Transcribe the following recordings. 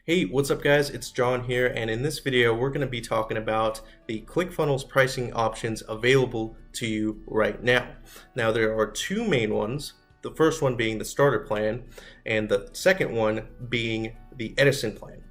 Hey, what's up guys? It's John here, and in this video we're going to be talking about the ClickFunnels pricing options available to you right now. Now there are two main ones, the first one being the starter plan and the second one being the Edison plan.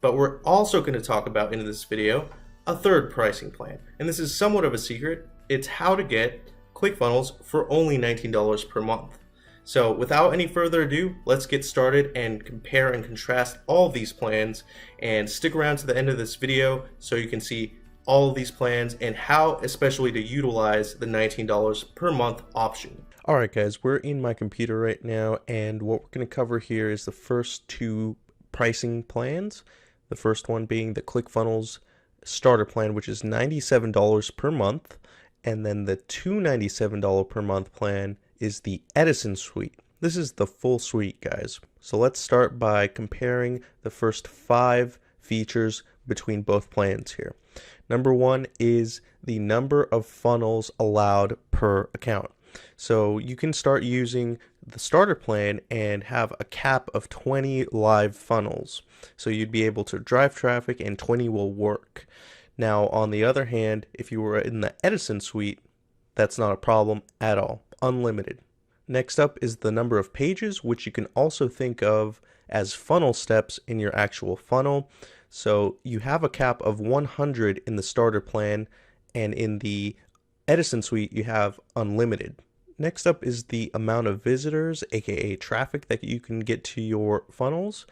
But we're also going to talk about in this video a third pricing plan, and this is somewhat of a secret. It's how to get ClickFunnels for only $19 per month. So without any further ado, let's get started and compare and contrast all of these plans, and stick around to the end of this video so you can see all of these plans and how especially to utilize the $19 per month option. Alright guys, we're in my computer right now, and what we're going to cover here is the first two pricing plans. The first one being the ClickFunnels starter plan, which is $97 per month, and then the $297 per month plan is the Edison suite. This is the full suite, guys. So let's start by comparing the first 5 features between both plans here. Number one is the number of funnels allowed per account. So you can start using the starter plan and have a cap of 20 live funnels. So you'd be able to drive traffic and 20 will work. Now, on the other hand, if you were in the Edison suite, that's not a problem at all. Unlimited. Next up is the number of pages, which you can also think of as funnel steps in your actual funnel. So you have a cap of 100 in the starter plan, and in the Edison suite you have unlimited. Next up is the amount of visitors, aka traffic, that you can get to your funnels.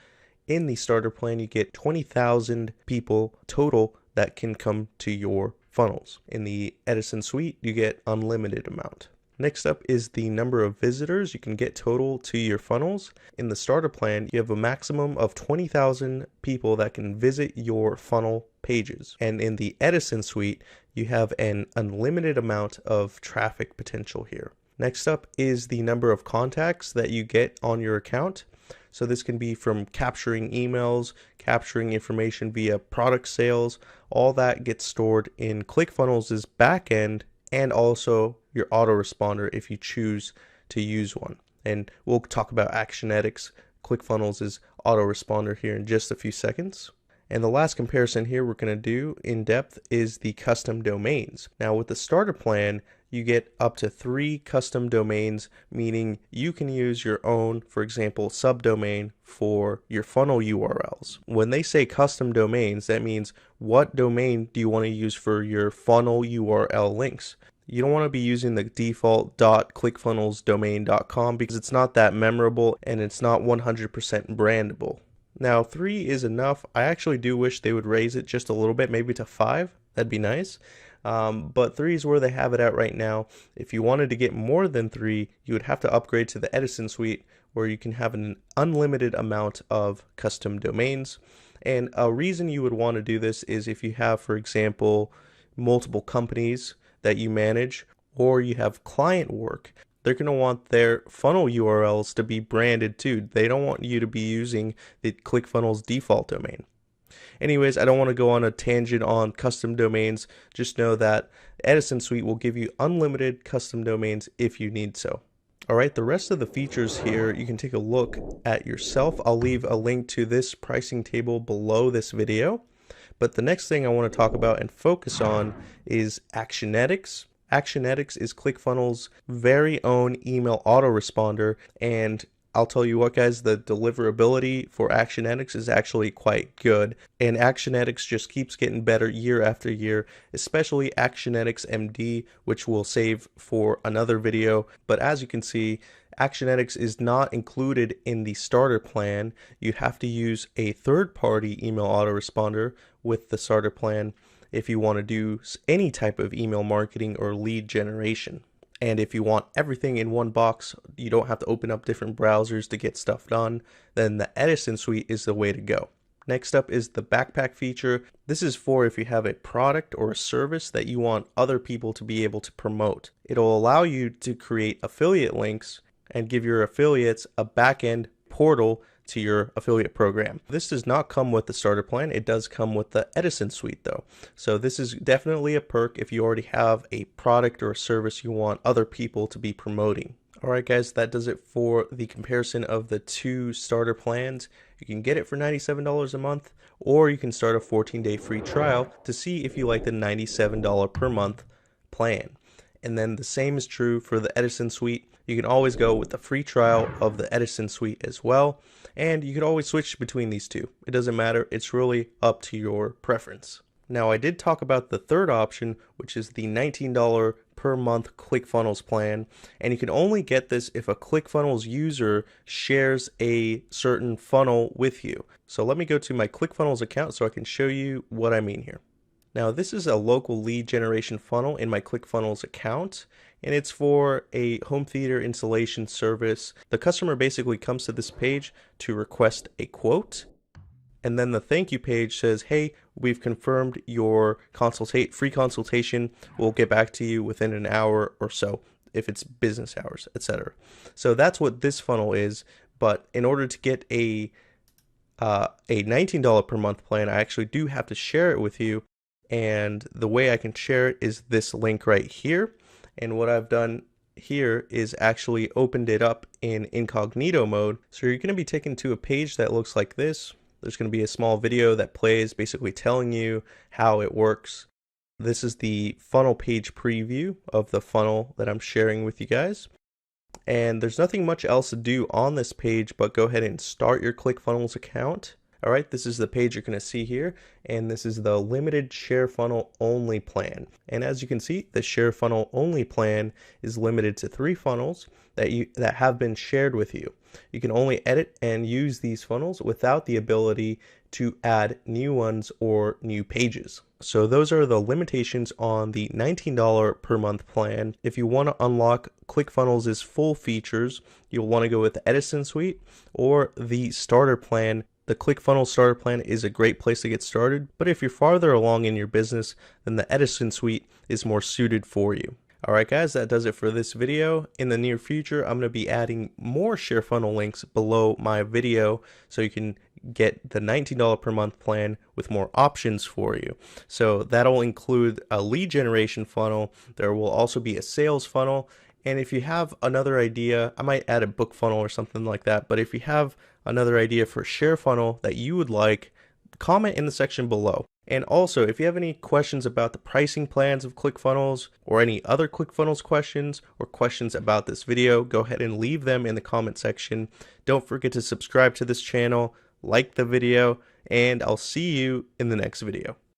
In the starter plan you get 20,000 people total that can come to your funnels. In the Edison suite you get unlimited amount. Next up is the number of visitors you can get total to your funnels. In the starter plan, you have a maximum of 20,000 people that can visit your funnel pages. And in the Edison suite, you have an unlimited amount of traffic potential here. Next up is the number of contacts that you get on your account. So this can be from capturing emails, capturing information via product sales. All that gets stored in ClickFunnels' backend, and also your autoresponder if you choose to use one. And we'll talk about Actionetics, ClickFunnels' autoresponder, here in just a few seconds. And the last comparison here we're going to do in depth is the custom domains. Now with the starter plan, you get up to 3 custom domains, meaning you can use your own, for example, subdomain for your funnel URLs. When they say custom domains, that means what domain do you want to use for your funnel URL links. You don't want to be using the default .clickfunnelsdomain.com because it's not that memorable and it's not 100% brandable. Now 3 is enough. I actually do wish they would raise it just a little bit, maybe to 5. That'd be nice. But 3 is where they have it at right now. If you wanted to get more than 3, you would have to upgrade to the Edison suite, where you can have an unlimited amount of custom domains. And a reason you would want to do this is if you have, for example, multiple companies that you manage, or you have client work. They're going to want their funnel URLs to be branded too. They don't want you to be using the ClickFunnels default domain. Anyways, I don't want to go on a tangent on custom domains. Just know that Edison suite will give you unlimited custom domains if you need so. Alright, the rest of the features here you can take a look at yourself. I'll leave a link to this pricing table below this video. But the next thing I want to talk about and focus on is Actionetics. Actionetics is ClickFunnels' very own email autoresponder, and I'll tell you what guys, the deliverability for Actionetics is actually quite good, and Actionetics just keeps getting better year after year, especially Actionetics MD, which we'll save for another video. But as you can see, Actionetics is not included in the starter plan. You have to use a third-party email autoresponder with the starter plan if you want to do any type of email marketing or lead generation. And if you want everything in one box, you don't have to open up different browsers to get stuff done, then the Edison suite is the way to go. Next up is the backpack feature. This is for if you have a product or a service that you want other people to be able to promote. It'll allow you to create affiliate links and give your affiliates a backend portal to your affiliate program. This does not come with the starter plan. It does come with the Edison suite though. So this is definitely a perk if you already have a product or a service you want other people to be promoting. Alright guys, that does it for the comparison of the two starter plans. You can get it for $97 a month, or you can start a 14-day free trial to see if you like the $97 per month plan. And then the same is true for the Edison suite. You can always go with the free trial of the Edison suite as well, and you can always switch between these two. It doesn't matter, it's really up to your preference. Now, I did talk about the third option, which is the $19 per month ClickFunnels plan, and you can only get this if a ClickFunnels user shares a certain funnel with you. So let me go to my ClickFunnels account so I can show you what I mean here. Now, this is a local lead generation funnel in my ClickFunnels account, and it's for a home theater installation service. The customer basically comes to this page to request a quote, and then the thank you page says, hey, we've confirmed your free consultation. We'll get back to you within an hour or so if it's business hours, etc. So that's what this funnel is. But in order to get a $19 per month plan, I actually do have to share it with you. And the way I can share it is this link right here. And what I've done here is actually opened it up in incognito mode. So you're going to be taken to a page that looks like this. There's going to be a small video that plays basically telling you how it works. This is the funnel page preview of the funnel that I'm sharing with you guys. And there's nothing much else to do on this page, but go ahead and start your ClickFunnels account. All right, this is the page you're going to see here, and this is the limited share funnel only plan. And as you can see, the share funnel only plan is limited to 3 funnels that have been shared with you. You can only edit and use these funnels without the ability to add new ones or new pages. So those are the limitations on the $19 per month plan. If you want to unlock ClickFunnels' full features, you'll want to go with the Edison suite or the starter plan. The ClickFunnels starter plan is a great place to get started, but if you're farther along in your business, then the Edison suite is more suited for you. Alright guys, that does it for this video. In the near future, I'm going to be adding more share funnel links below my video so you can get the $19 per month plan with more options for you. So that'll include a lead generation funnel. There will also be a sales funnel. And if you have another idea, I might add a book funnel or something like that. But if you have another idea for share funnel that you would like, comment in the section below. And also, if you have any questions about the pricing plans of ClickFunnels or any other ClickFunnels questions or questions about this video, go ahead and leave them in the comment section. Don't forget to subscribe to this channel, like the video, and I'll see you in the next video.